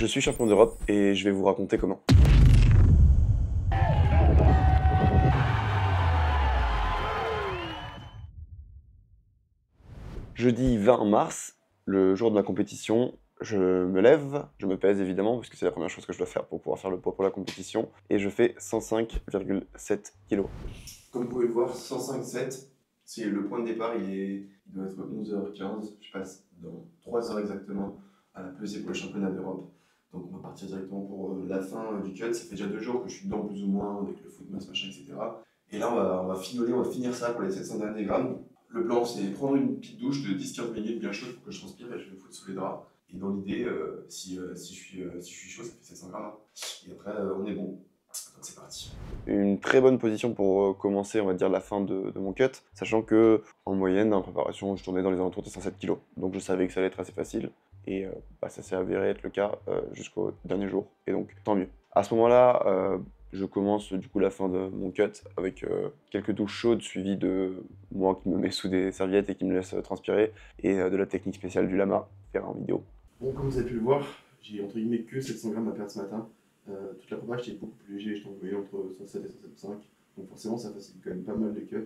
Je suis champion d'Europe et je vais vous raconter comment. Jeudi 20 mars, le jour de ma compétition, je me lève, je me pèse évidemment, parce que c'est la première chose que je dois faire pour pouvoir faire le poids pour la compétition, et je fais 105,7 kg. Comme vous pouvez le voir, 105,7, c'est le point de départ, il doit être 11h15, je passe dans 3 heures exactement à la pesée pour le championnat d'Europe. Donc on va partir directement pour la fin du cut. Ça fait déjà 2 jours que je suis dedans plus ou moins avec le foot mass machin, etc. Et là on va finoler, on va finir ça pour les 700 derniers grammes. Le plan c'est prendre une petite douche de 10-15 minutes bien chaude pour que je transpire et je vais me foutre sous les draps. Et dans l'idée, si je suis chaud, ça fait 700 grammes. Et après on est bon. Donc c'est parti. Une très bonne position pour commencer, on va dire, la fin de mon cut, sachant que en moyenne, en préparation, je tournais dans les alentours de 107 kg. Donc je savais que ça allait être assez facile. Et ça s'est avéré être le cas jusqu'au dernier jour, et donc tant mieux. À ce moment-là, je commence du coup la fin de mon cut avec quelques douches chaudes suivies de moi qui me mets sous des serviettes et qui me laisse transpirer, et de la technique spéciale du lama, faire en vidéo. Bon, comme vous avez pu le voir, j'ai entre guillemets que 700 grammes à perdre ce matin. Toute la prépa j'étais beaucoup plus léger, j'étais envoyé entre 107 et 175, donc forcément ça facilite quand même pas mal les cuts.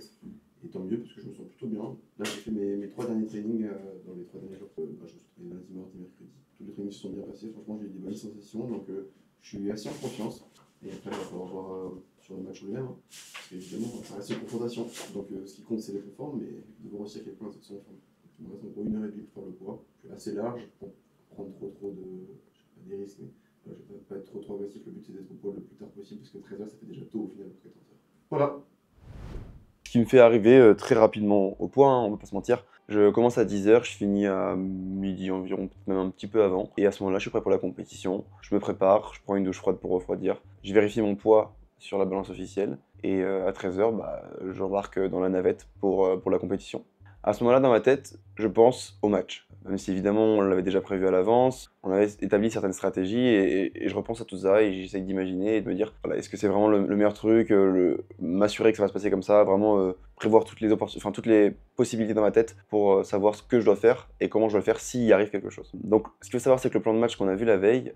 Et tant mieux parce que je me sens plutôt bien. Là j'ai fait mes 3 derniers trainings dans les 3 derniers jours. Je me suis trouvé lundi, mardi, mercredi. Tous les trainings se sont bien passés, franchement j'ai eu des bonnes sensations, donc je suis assez en confiance. Et après il va falloir voir sur le match lui-même, hein, parce qu'évidemment ça reste une confrontation. Donc ce qui compte c'est d'être en forme, mais de voir aussi à quel point les autres sont en forme. Donc, il me reste en gros 1h30 pour faire le poids. Je suis assez large pour prendre trop de des risques. Mais je vais pas être trop agressif, le but c'est d'être au poids le plus tard possible, parce que 13h ça fait déjà tôt au final après 14h. Voilà. Ce qui me fait arriver très rapidement au point, on va pas se mentir. Je commence à 10h, je finis à midi environ, peut-être même un petit peu avant. Et à ce moment-là, je suis prêt pour la compétition. Je me prépare, je prends une douche froide pour refroidir. Je vérifie mon poids sur la balance officielle. Et à 13h, j'embarque dans la navette pour la compétition. À ce moment-là, dans ma tête, je pense au match. Même si évidemment, on l'avait déjà prévu à l'avance, on avait établi certaines stratégies, et je repense à tout ça et j'essaye d'imaginer et de me dire, voilà, est-ce que c'est vraiment le meilleur truc, m'assurer que ça va se passer comme ça, vraiment prévoir toutes les possibilités dans ma tête pour savoir ce que je dois faire et comment je dois le faire s'il arrive quelque chose. Donc, ce qu'il faut savoir, c'est que le plan de match qu'on a vu la veille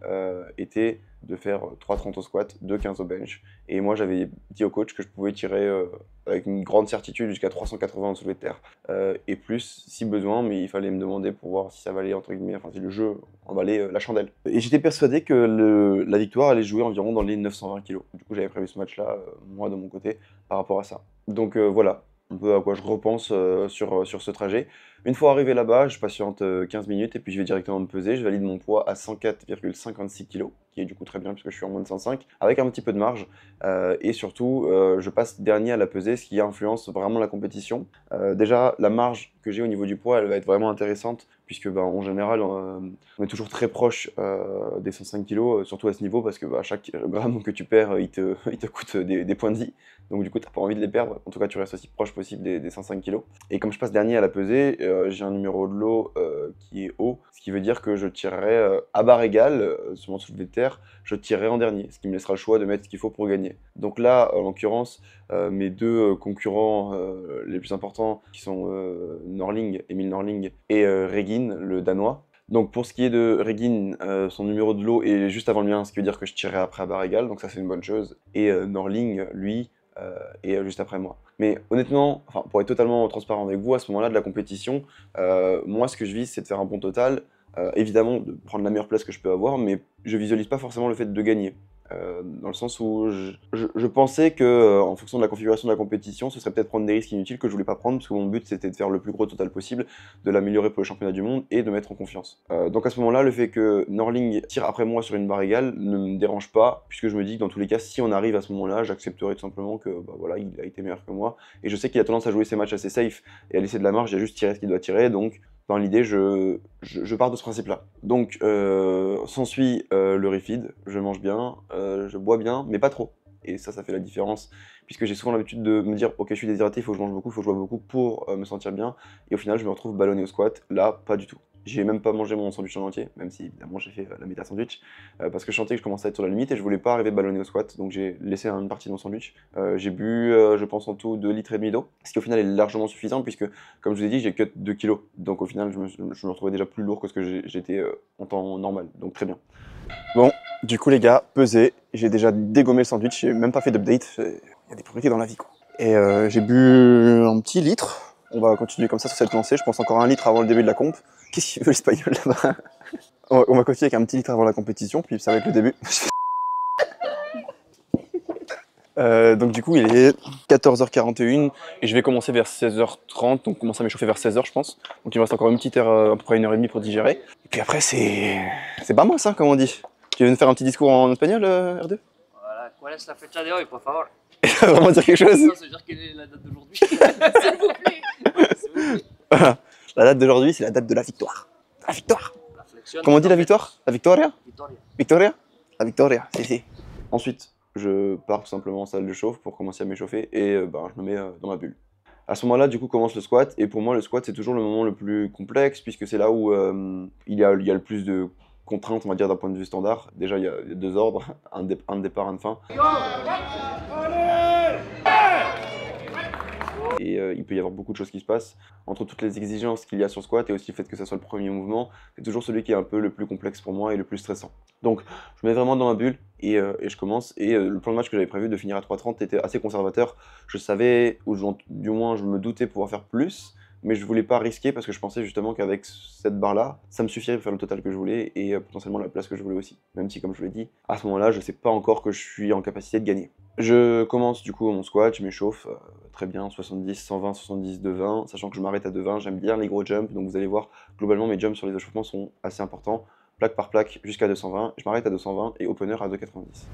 était de faire 3,30 au squat, 2,15 au bench, et moi j'avais dit au coach que je pouvais tirer avec une grande certitude jusqu'à 380 en soulevé de terre, et plus si besoin, mais il fallait me demander pour voir si ça valait, entre guillemets, enfin si le jeu en valait la chandelle. Et j'étais persuadé que la victoire allait jouer environ dans les 920 kg. Du coup j'avais prévu ce match-là, moi de mon côté, par rapport à ça. Donc voilà, un peu à quoi je repense sur ce trajet. Une fois arrivé là-bas, je patiente 15 minutes et puis je vais directement me peser. Je valide mon poids à 104,56 kg, qui est du coup très bien puisque je suis en moins de 105, avec un petit peu de marge. Et surtout, je passe dernier à la pesée, ce qui influence vraiment la compétition. Déjà, la marge que j'ai au niveau du poids, elle va être vraiment intéressante, puisque en général, on est toujours très proche des 105 kg, surtout à ce niveau, parce que chaque gramme que tu perds, il te coûte des points de vie. Donc du coup, tu n'as pas envie de les perdre. En tout cas, tu restes aussi proche possible des 105 kg. Et comme je passe dernier à la pesée, j'ai un numéro de lot qui est haut, ce qui veut dire que je tirerai à barre égale, sur mon soulevé de terre, je tirerai en dernier, ce qui me laissera le choix de mettre ce qu'il faut pour gagner. Donc là, en l'occurrence, mes deux concurrents les plus importants, qui sont Emil Norling et Regin, le Danois. Donc pour ce qui est de Regin, son numéro de lot est juste avant le mien, ce qui veut dire que je tirerai après à barre égale, donc ça c'est une bonne chose. Et Norling, lui, et juste après moi. Mais honnêtement, pour être totalement transparent avec vous, à ce moment-là de la compétition, moi ce que je vise c'est de faire un bon total, évidemment de prendre la meilleure place que je peux avoir, mais je visualise pas forcément le fait de gagner. Dans le sens où je pensais que, en fonction de la configuration de la compétition, ce serait peut-être prendre des risques inutiles que je voulais pas prendre, parce que mon but c'était de faire le plus gros total possible, de l'améliorer pour le championnat du monde et de mettre en confiance. Donc à ce moment-là, le fait que Norling tire après moi sur une barre égale ne me dérange pas, puisque je me dis que dans tous les cas, si on arrive à ce moment-là, j'accepterai tout simplement que voilà, il a été meilleur que moi, et je sais qu'il a tendance à jouer ses matchs assez safe et à laisser de la marge, il a juste tiré ce qu'il doit tirer, donc dans l'idée, je pars de ce principe-là. Donc, s'ensuit le refeed, je mange bien, je bois bien, mais pas trop. Et ça fait la différence, puisque j'ai souvent l'habitude de me dire « Ok, je suis déshydraté, il faut que je mange beaucoup, il faut que je bois beaucoup pour me sentir bien ». Et au final, je me retrouve ballonné au squat. Là, pas du tout. J'ai même pas mangé mon sandwich en entier, même si évidemment j'ai fait la méta sandwich, parce que je sentais que je commençais à être sur la limite et je voulais pas arriver ballonné au squat, donc j'ai laissé une partie de mon sandwich. J'ai bu, je pense en tout 2,5 litres d'eau, ce qui au final est largement suffisant, puisque comme je vous ai dit, j'ai cut 2 kilos, donc au final je me retrouvais déjà plus lourd que ce que j'étais en temps normal, donc très bien. Bon, du coup les gars, pesé, j'ai déjà dégommé le sandwich, j'ai même pas fait d'update, il y a des priorités dans la vie quoi. Et j'ai bu un petit litre, on va continuer comme ça sur cette lancée, je pense encore 1 litre avant le début de la comp. Qu'est-ce qu'il veut l'espagnol là-bas? On va continuer avec un petit litre avant la compétition, puis ça va être le début. Donc du coup il est 14h41 et je vais commencer vers 16h30, donc commencer à m'échauffer vers 16h je pense. Donc il me reste encore une petite heure, à peu près 1h30 pour digérer. Et puis après c'est pas mal ça comme on dit. Tu veux nous faire un petit discours en espagnol R2? Voilà, ¿cuál es la fecha de hoy, por favor? Vraiment dire quelque chose? Non, ça veut dire quelle est la date d'aujourd'hui? S'il vous plaît. S'il vous plaît. Voilà. La date d'aujourd'hui c'est la date de la victoire. La victoire! Comment on dit la victoire? La victoria? Victoria. Victoria? La victoria, si. Ensuite, je pars tout simplement en salle de chauffe pour commencer à m'échauffer et je me mets dans ma bulle. À ce moment-là, du coup, commence le squat et pour moi, le squat, c'est toujours le moment le plus complexe puisque c'est là où il y a le plus de contraintes, on va dire, d'un point de vue standard. Déjà, il y a 2 ordres, un de départ, un de fin. Et il peut y avoir beaucoup de choses qui se passent. Entre toutes les exigences qu'il y a sur squat et aussi le fait que ça soit le premier mouvement, c'est toujours celui qui est un peu le plus complexe pour moi et le plus stressant. Donc je me mets vraiment dans ma bulle et je commence. Et le plan de match que j'avais prévu de finir à 3:30 était assez conservateur. Je savais, ou du moins je me doutais pouvoir faire plus, mais je voulais pas risquer parce que je pensais justement qu'avec cette barre-là, ça me suffirait pour faire le total que je voulais et potentiellement la place que je voulais aussi. Même si, comme je vous l'ai dit, à ce moment-là, je sais pas encore que je suis en capacité de gagner. Je commence du coup mon squat, je m'échauffe très bien, 70, 120, 70, 220, sachant que je m'arrête à 220, j'aime bien les gros jumps, donc vous allez voir, globalement mes jumps sur les échauffements sont assez importants, plaque par plaque jusqu'à 220, je m'arrête à 220 et opener à 2,90.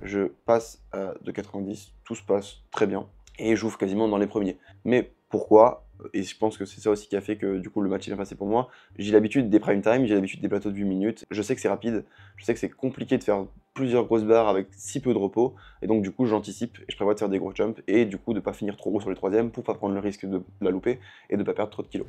Je passe à 2,90, tout se passe très bien et j'ouvre quasiment dans les premiers. Mais pourquoi? Et je pense que c'est ça aussi qui a fait que du coup le match est bien passé pour moi. J'ai l'habitude des prime time, j'ai l'habitude des plateaux de 8 minutes. Je sais que c'est rapide, je sais que c'est compliqué de faire plusieurs grosses barres avec si peu de repos. Et donc du coup j'anticipe et je prévois de faire des gros jumps et du coup de pas finir trop gros sur les troisièmes pour pas prendre le risque de la louper et de pas perdre trop de kilos.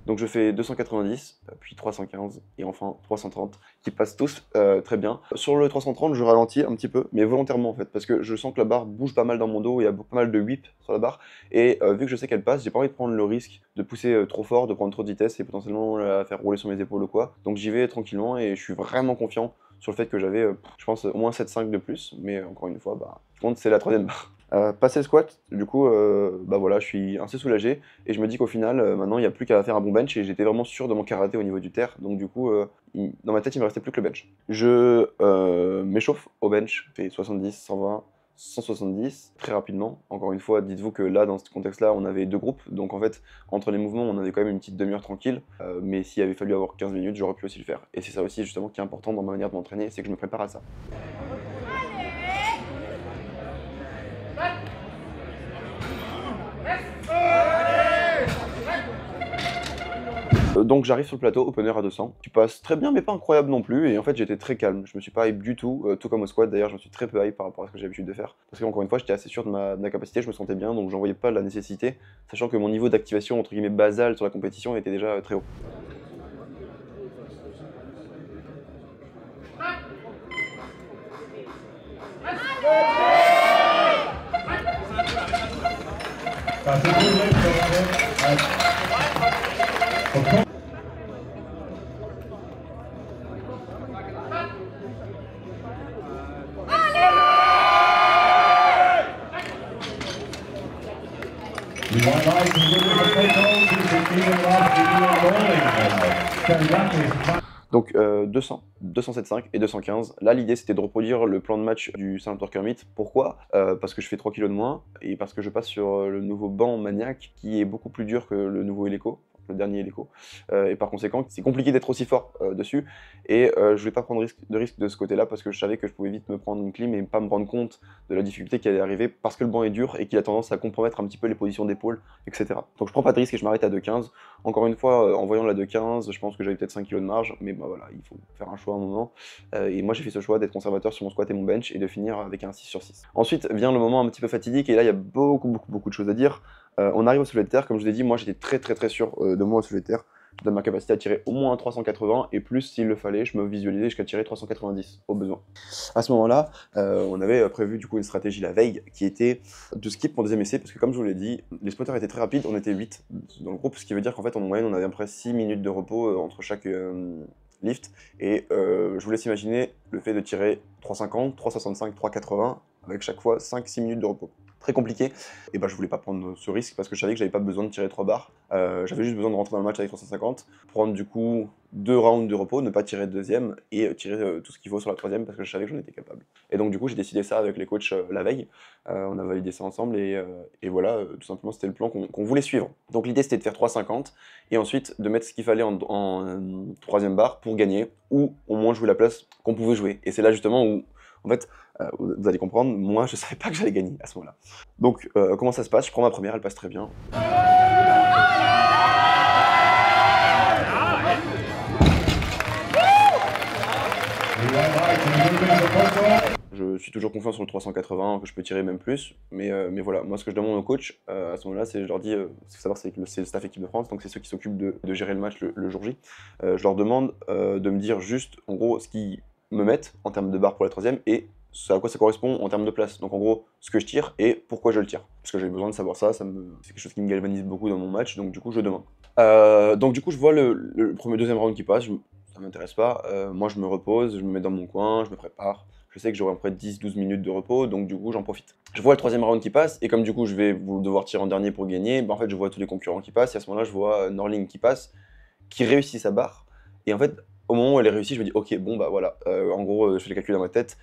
Donc je fais 290, puis 315 et enfin 330 qui passent tous très bien. Sur le 330, je ralentis un petit peu, mais volontairement en fait, parce que je sens que la barre bouge pas mal dans mon dos, il y a pas mal de whip sur la barre, et vu que je sais qu'elle passe, j'ai pas envie de prendre le risque de pousser trop fort, de prendre trop de vitesse et potentiellement la faire rouler sur mes épaules ou quoi. Donc j'y vais tranquillement et je suis vraiment confiant sur le fait que j'avais, je pense, au moins 7,5 de plus, mais encore une fois, je compte, c'est la troisième barre. Passer le squat, du coup, voilà, je suis assez soulagé et je me dis qu'au final, maintenant, il n'y a plus qu'à faire un bon bench et j'étais vraiment sûr de mon karaté au niveau du terre. Donc du coup, dans ma tête, il me restait plus que le bench. Je m'échauffe au bench, je fais 70, 120, 170 très rapidement. Encore une fois, dites-vous que là, dans ce contexte-là, on avait 2 groupes. Donc en fait, entre les mouvements, on avait quand même une petite demi-heure tranquille. Mais s'il avait fallu avoir 15 minutes, j'aurais pu aussi le faire. Et c'est ça aussi justement qui est important dans ma manière de m'entraîner, c'est que je me prépare à ça. Donc j'arrive sur le plateau, opener à 200, qui passe très bien mais pas incroyable non plus, et en fait j'étais très calme, je me suis pas hype du tout, tout comme au squat d'ailleurs, je me suis très peu hype par rapport à ce que j'ai l'habitude de faire, parce qu'encore une fois j'étais assez sûr de ma capacité, je me sentais bien, donc j'en voyais pas la nécessité, sachant que mon niveau d'activation entre guillemets basal sur la compétition était déjà très haut. Donc 200, 207,5 et 215. Là, l'idée, c'était de reproduire le plan de match du Silent Worker Meet. Pourquoi? Parce que je fais 3 kilos de moins et parce que je passe sur le nouveau banc Maniac qui est beaucoup plus dur que le nouveau Eleco. le dernier hélico. Et par conséquent, c'est compliqué d'être aussi fort dessus. Et je voulais pas prendre de risque de ce côté-là parce que je savais que je pouvais vite me prendre une clim et pas me rendre compte de la difficulté qui allait arriver parce que le banc est dur et qu'il a tendance à compromettre un petit peu les positions d'épaule, etc. Donc je prends pas de risque et je m'arrête à 2,15. Encore une fois, en voyant la 2,15, je pense que j'avais peut-être 5 kg de marge, mais bah voilà, il faut faire un choix à un moment. Et moi j'ai fait ce choix d'être conservateur sur mon squat et mon bench et de finir avec un 6 sur 6. Ensuite vient le moment un petit peu fatidique et là il y a beaucoup de choses à dire. On arrive au soulevé de terre, comme je vous ai dit, moi j'étais très sûr de moi au soulevé de terre, de ma capacité à tirer au moins 380 et plus s'il le fallait, je me visualisais jusqu'à tirer 390 au besoin. À ce moment-là, on avait prévu du coup une stratégie la veille qui était de skip mon deuxième essai parce que comme je vous l'ai dit, les spotters étaient très rapides, on était 8 dans le groupe, ce qui veut dire qu'en fait en moyenne on avait à peu près 6 minutes de repos entre chaque lift et je vous laisse imaginer le fait de tirer 350, 365, 380 avec chaque fois 5-6 minutes de repos. Très compliqué, et bah je voulais pas prendre ce risque parce que je savais que j'avais pas besoin de tirer 3 barres, j'avais juste besoin de rentrer dans le match avec 350, prendre du coup 2 rounds de repos, ne pas tirer de deuxième et tirer tout ce qu'il faut sur la troisième parce que je savais que j'en étais capable. Et donc du coup j'ai décidé ça avec les coachs la veille, on a validé ça ensemble et voilà, tout simplement c'était le plan qu'on voulait suivre. Donc l'idée c'était de faire 3,50 et ensuite de mettre ce qu'il fallait en troisième barre pour gagner ou au moins jouer la place qu'on pouvait jouer. Et c'est là justement où en fait, vous allez comprendre, moi je savais pas que j'allais gagner à ce moment-là. Donc comment ça se passe? Je prends ma première, elle passe très bien. Je suis toujours confiant sur le 380, que je peux tirer même plus, mais voilà, moi ce que je demande au coach à ce moment-là, c'est je leur dis, ce qu'il faut savoir c'est que c'est le staff équipe de France, donc c'est ceux qui s'occupent de gérer le match le jour J. Je leur demande de me dire juste, en gros, ce qu'ils me mettent en termes de barre pour la troisième et à quoi ça correspond en termes de place. Donc en gros, ce que je tire et pourquoi je le tire. Parce que j'ai besoin de savoir ça, c'est quelque chose qui me galvanise beaucoup dans mon match, donc du coup je demande. Donc du coup je vois le deuxième round qui passe, ça m'intéresse pas, moi je me repose, je me mets dans mon coin, je me prépare. Je sais que j'aurai à peu près 10-12 minutes de repos, donc du coup j'en profite. Je vois le troisième round qui passe, et comme du coup je vais devoir tirer en dernier pour gagner, bah, en fait je vois tous les concurrents qui passent, et à ce moment-là je vois Norling qui passe, qui réussit sa barre, et en fait au moment où elle est réussie, je me dis ok bon bah voilà, en gros je fais le calcul dans ma tête,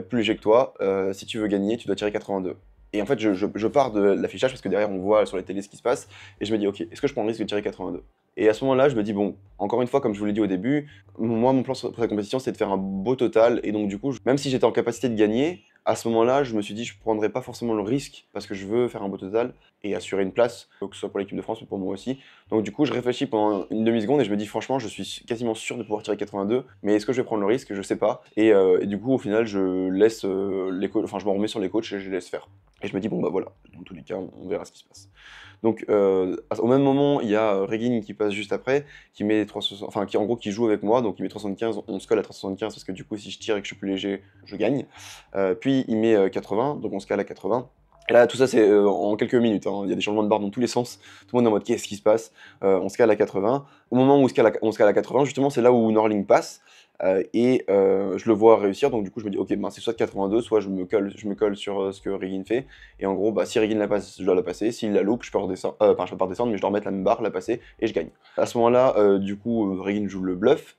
plus léger que toi, si tu veux gagner tu dois tirer 82. Et en fait je pars de l'affichage parce que derrière on voit sur les télés ce qui se passe, et je me dis ok, est-ce que je prends le risque de tirer 82? Et à ce moment-là, je me dis, bon, encore une fois, comme je vous l'ai dit au début, moi, mon plan pour la compétition, c'est de faire un beau total. Et donc, du coup, même si j'étais en capacité de gagner, à ce moment-là, je me suis dit, je ne prendrais pas forcément le risque parce que je veux faire un beau total et assurer une place, que ce soit pour l'équipe de France ou pour moi aussi. Donc, du coup, je réfléchis pendant une demi-seconde et je me dis, franchement, je suis quasiment sûr de pouvoir tirer 82, mais est-ce que je vais prendre le risque? Je sais pas. Et du coup, au final, je laisse je me remets sur les coachs et je les laisse faire. Et je me dis, bon, bah voilà, dans tous les cas, on verra ce qui se passe. Donc au même moment, il y a Regin qui passe juste après, qui met 360, enfin qui joue avec moi, donc il met 375, on se colle à 375 parce que du coup si je tire et que je suis plus léger, je gagne. Puis il met 80, donc on se cale à 80. Et là, tout ça, c'est en quelques minutes, hein. Il y a des changements de barre dans tous les sens. Tout le monde est en mode, qu'est-ce qui se passe? On se cale à 80. Au moment où on se cale à 80, justement, c'est là où Norling passe. Je le vois réussir, donc du coup, je me dis, ok, ben, c'est soit 82, soit je me colle sur ce que Regin fait. Et en gros, bah, si Regin la passe, je dois la passer. S'il la loupe, je peux redescendre. Enfin, je peux pas redescendre, mais je dois remettre la même barre, la passer, et je gagne. À ce moment-là, du coup, Regin joue le bluff.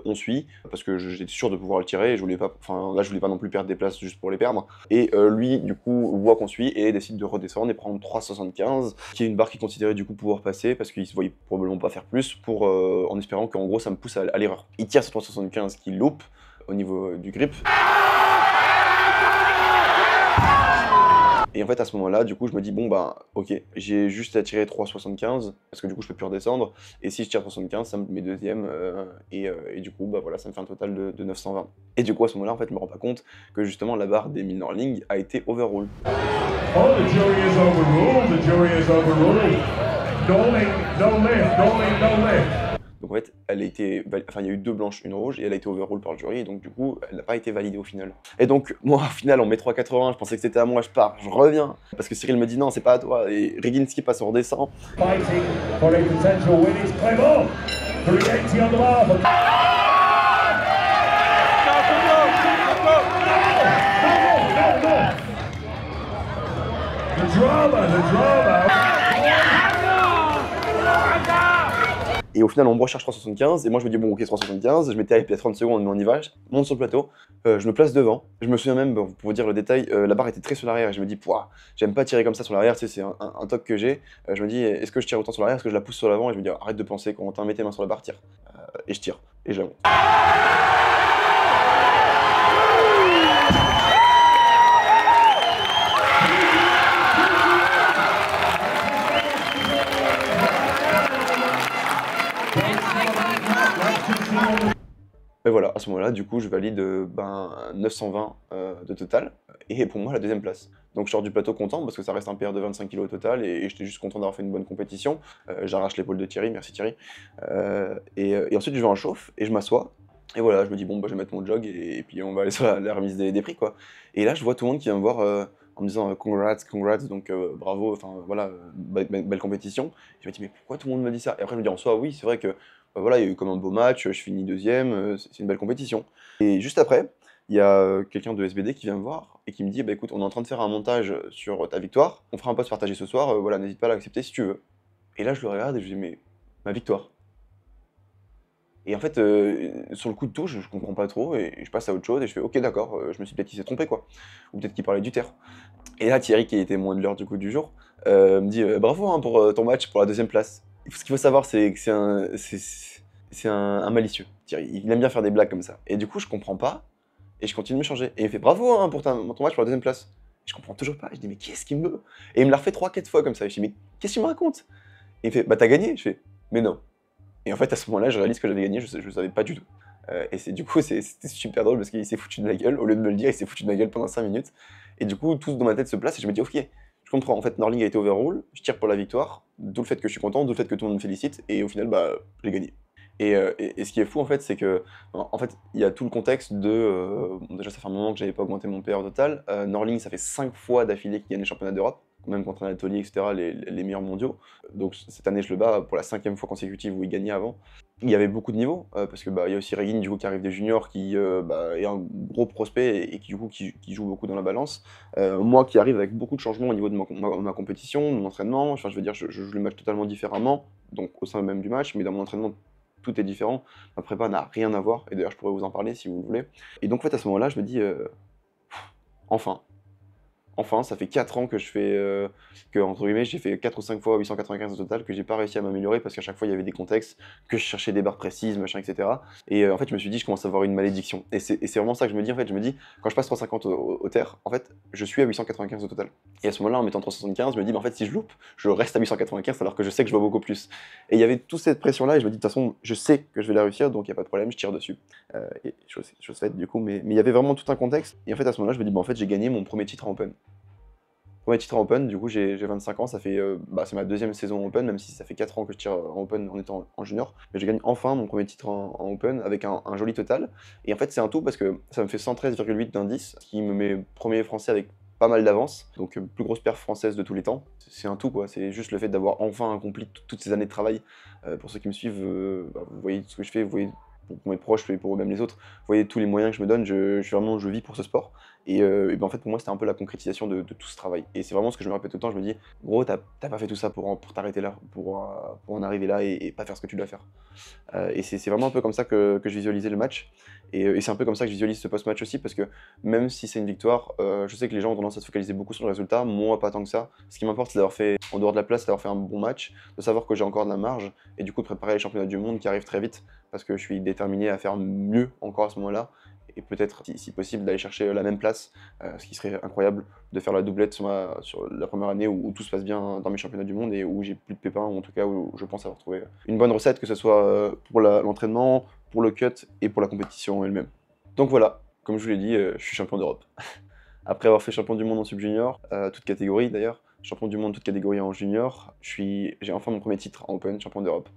On suit, parce que j'étais sûr de pouvoir le tirer, et je voulais pas non plus perdre des places juste pour les perdre. Et lui, du coup, voit qu'on suit et décide de redescendre et prendre 3,75, qui est une barre qu'il considérait du coup pouvoir passer, parce qu'il se voyait probablement pas faire plus, en espérant qu'en gros ça me pousse à l'erreur. Il tire ce 3,75 qu'il loupe au niveau du grip. Et en fait, à ce moment-là, du coup, je me dis, bon, bah, ok, j'ai juste à tirer 3,75, parce que du coup, je peux plus redescendre, et si je tire 3,75, ça me met deuxième, et du coup, bah voilà, ça me fait un total de 920. Et du coup, à ce moment-là, en fait, je me rends pas compte que justement, la barre d'Emile Norling a été overrule. Oh, the jury is overruled, the jury is overruled. No lift. Donc en fait, il y a eu 2 blanches, une rouge, et elle a été overrule par le jury, et donc du coup, elle n'a pas été validée au final. Et donc, moi, au final, on met 3,80, je pensais que c'était à moi, je pars, je reviens, parce que Cyril me dit non, c'est pas à toi, et Reginski passe, on redescend. Fighting for a potential win is Clément. 380 on the bar. The drama. Et au final, on me recherche 375, et moi je me dis, bon, ok, 375, je m'étais hypé à 30 secondes, mais on y va, je monte sur le plateau, je me place devant. Je me souviens même, bon, pour vous dire le détail, la barre était très sur l'arrière, et je me dis, pouah, j'aime pas tirer comme ça sur l'arrière, tu sais, c'est un toc que j'ai. Je me dis, est-ce que je tire autant sur l'arrière, est-ce que je la pousse sur l'avant, et je me dis, arrête de penser, Corentin, mets tes mains sur la barre, tire. Et je tire, et je la monte. Et voilà, à ce moment-là, du coup, je valide 920 de total, et pour moi, la deuxième place. Donc je sors du plateau content, parce que ça reste un PR de 25 kg au total, et j'étais juste content d'avoir fait une bonne compétition. J'arrache l'épaule de Thierry, merci Thierry. Et ensuite, je vais en chauffe, et je m'assois, et voilà, je me dis, bon, bah, je vais mettre mon jog, et puis on va aller sur la remise des prix, quoi. Et là, je vois tout le monde qui vient me voir en me disant, congrats, congrats, donc bravo, enfin voilà, belle compétition. Je me dis, mais pourquoi tout le monde me dit ça? Et après, je me dis, en soi, oui, c'est vrai que voilà, il y a eu comme un beau match, je finis deuxième, c'est une belle compétition. Et juste après, il y a quelqu'un de SBD qui vient me voir et qui me dit, bah écoute, on est en train de faire un montage sur ta victoire, on fera un post partagé ce soir, voilà, n'hésite pas à l'accepter si tu veux. Et là, je le regarde et je dis, mais ma victoire. Et en fait, sur le coup de touche, je comprends pas trop et je passe à autre chose et je fais, ok, d'accord, je me suis peut-être qu'il s'est trompé, quoi. Ou peut-être qu'il parlait du terre. Et là, Thierry, qui était témoin de l'heure du coup du jour, me dit, bravo hein, pour ton match, pour la deuxième place. Ce qu'il faut savoir, c'est que c'est un malicieux, Thierry. Il aime bien faire des blagues comme ça. Et du coup, je comprends pas, et je continue de me changer. Et il me fait bravo hein, pour ton match pour la deuxième place. Et je comprends toujours pas. Je dis, mais qu'est-ce qu'il me veut? Et il me l'a refait 3-4 fois comme ça. Et je dis, mais qu'est-ce qu'il me raconte? Et il me fait, bah t'as gagné. Je fais, mais non. Et en fait, à ce moment-là, je réalise que j'avais gagné, je savais pas du tout. Et du coup, c'était super drôle parce qu'il s'est foutu de ma gueule. Au lieu de me le dire, il s'est foutu de ma gueule pendant 5 minutes. Et du coup, tout dans ma tête se place et je me dis, ok, je comprends. En fait, Norling a été overrule, je tire pour la victoire, d'où le fait que je suis content, d'où le fait que tout le monde me félicite. Et au final, bah, j'ai gagné. Et ce qui est fou, en fait, c'est que, en fait, il y a tout le contexte de. Bon, déjà, ça fait un moment que j'avais pas augmenté mon PR total. Norling, ça fait 5 fois d'affilée qu'il gagne les championnats d'Europe, même contre Anatoly, etc., les meilleurs mondiaux. Donc cette année, je le bats pour la 5e fois consécutive où il gagnait avant. Il y avait beaucoup de niveaux, parce que bah, il y a aussi Regin, du coup, qui arrive des juniors, qui bah, est un gros prospect et qui, du coup, qui joue beaucoup dans la balance. Moi, qui arrive avec beaucoup de changements au niveau de ma compétition, de mon entraînement. Enfin, je veux dire, je joue le match totalement différemment, donc au sein même du match, mais dans mon entraînement, tout est différent. Ma prépa n'a rien à voir, et d'ailleurs, je pourrais vous en parler si vous voulez. Et donc, en fait, à ce moment-là, je me dis, enfin. Enfin, ça fait 4 ans que je fais, que, entre guillemets, j'ai fait 4 ou 5 fois 895 au total, que j'ai pas réussi à m'améliorer parce qu'à chaque fois il y avait des contextes, que je cherchais des barres précises, machin, etc. Et en fait, je me suis dit, je commence à avoir une malédiction. Et c'est vraiment ça que je me dis, en fait, je me dis, quand je passe 350 au terre, en fait, je suis à 895 au total. Et à ce moment-là, en mettant 375, je me dis, bah, en fait, si je loupe, je reste à 895 alors que je sais que je vois beaucoup plus. Et il y avait toute cette pression-là, et je me dis, de toute façon, je sais que je vais la réussir, donc il n'y a pas de problème, je tire dessus. Et chose faite, du coup, mais il y avait vraiment tout un contexte. Et en fait, à ce moment-là, je me dis, bah, en fait, j'ai gagné mon premier titre en Open. Premier titre en Open, du coup j'ai 25 ans, ça fait, c'est ma deuxième saison en Open, même si ça fait 4 ans que je tire en Open en étant en junior. Mais je gagne enfin mon premier titre en Open avec un joli total. Et en fait c'est un tout parce que ça me fait 113,8 d'indice, ce qui me met premier français avec pas mal d'avance, donc plus grosse perf française de tous les temps. C'est un tout quoi, c'est juste le fait d'avoir enfin accompli toutes ces années de travail. Pour ceux qui me suivent, vous voyez ce que je fais, vous voyez pour mes proches et pour même les autres, vous voyez tous les moyens que je me donne, je vis pour ce sport. Et ben en fait, pour moi, c'était un peu la concrétisation de tout ce travail. Et c'est vraiment ce que je me répète tout le temps. Je me dis, gros, t'as pas fait tout ça pour t'arrêter là, pour en arriver là et pas faire ce que tu dois faire. Et c'est vraiment un peu comme ça que je visualisais le match. Et c'est un peu comme ça que je visualise ce post-match aussi, parce que même si c'est une victoire, je sais que les gens ont tendance à se focaliser beaucoup sur le résultat. Moi, pas tant que ça. Ce qui m'importe, c'est d'avoir fait, en dehors de la place, d'avoir fait un bon match, de savoir que j'ai encore de la marge, et du coup, de préparer les championnats du monde qui arrivent très vite, parce que je suis déterminé à faire mieux encore à ce moment-là. Et peut-être, si possible, d'aller chercher la même place, ce qui serait incroyable, de faire la doublette sur la première année où tout se passe bien dans mes championnats du monde et où j'ai plus de pépins, ou en tout cas où je pense avoir trouvé une bonne recette, que ce soit pour l'entraînement, pour le cut et pour la compétition elle-même. Donc voilà, comme je vous l'ai dit, je suis champion d'Europe. Après avoir fait champion du monde en sub-junior, toute catégorie d'ailleurs, champion du monde toute catégorie en junior, j'ai enfin mon premier titre en Open, champion d'Europe.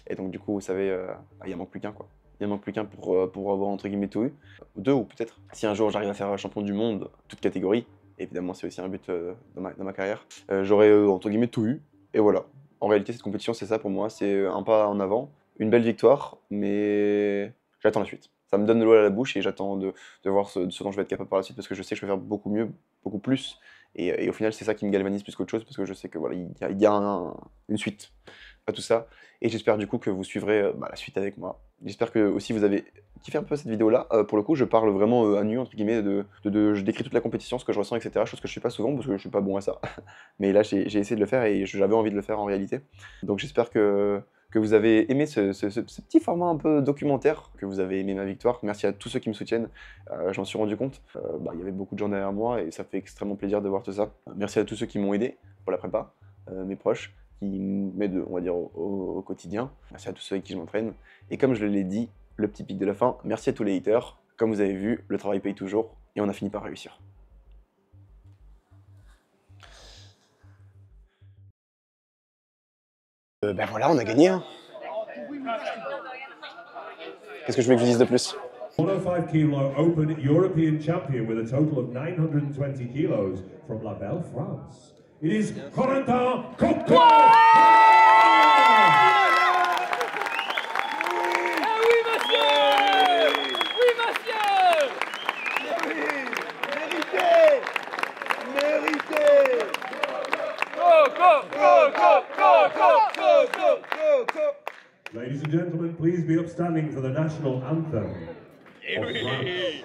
Et donc du coup, vous savez, il en manque plus qu'un quoi. Il en manque plus qu'un pour avoir entre guillemets tout eu. Deux ou peut-être. Si un jour j'arrive à faire champion du monde, toute catégorie, évidemment c'est aussi un but dans ma carrière, j'aurai entre guillemets tout eu. Et voilà. En réalité, cette compétition, c'est ça pour moi, c'est un pas en avant, une belle victoire, mais j'attends la suite. Ça me donne de l'eau à la bouche et j'attends de voir ce dont je vais être capable par la suite, parce que je sais que je vais faire beaucoup mieux, beaucoup plus. Et au final, c'est ça qui me galvanise plus qu'autre chose, parce que je sais que voilà, il y a une suite. à tout ça. Et j'espère du coup que vous suivrez la suite avec moi. J'espère que aussi vous avez kiffé un peu cette vidéo-là. Pour le coup, je parle vraiment à nu, entre guillemets, je décris toute la compétition, ce que je ressens, etc. Chose que je fais pas souvent parce que je suis pas bon à ça. Mais là, j'ai essayé de le faire et j'avais envie de le faire en réalité. Donc j'espère que vous avez aimé ce petit format un peu documentaire, que vous avez aimé ma victoire. Merci à tous ceux qui me soutiennent, j'en suis rendu compte. Il y avait beaucoup de gens derrière moi et ça fait extrêmement plaisir de voir tout ça. Merci à tous ceux qui m'ont aidé pour la prépa, mes proches, qui m'aident, on va dire, au quotidien. Merci à tous ceux avec qui je m'entraîne. Et comme je l'ai dit, le petit pic de la fin, merci à tous les haters. Comme vous avez vu, le travail paye toujours et on a fini par réussir. Ben voilà, on a gagné. Hein. Qu'est-ce que je veux que je dise de plus? 105 kilo Open European champion with a total of 920 kilos from La Belle, France. It is Corentin Copco! Oui, monsieur! Oui, monsieur! Mérité! Ladies and gentlemen, please be upstanding for the national anthem of France.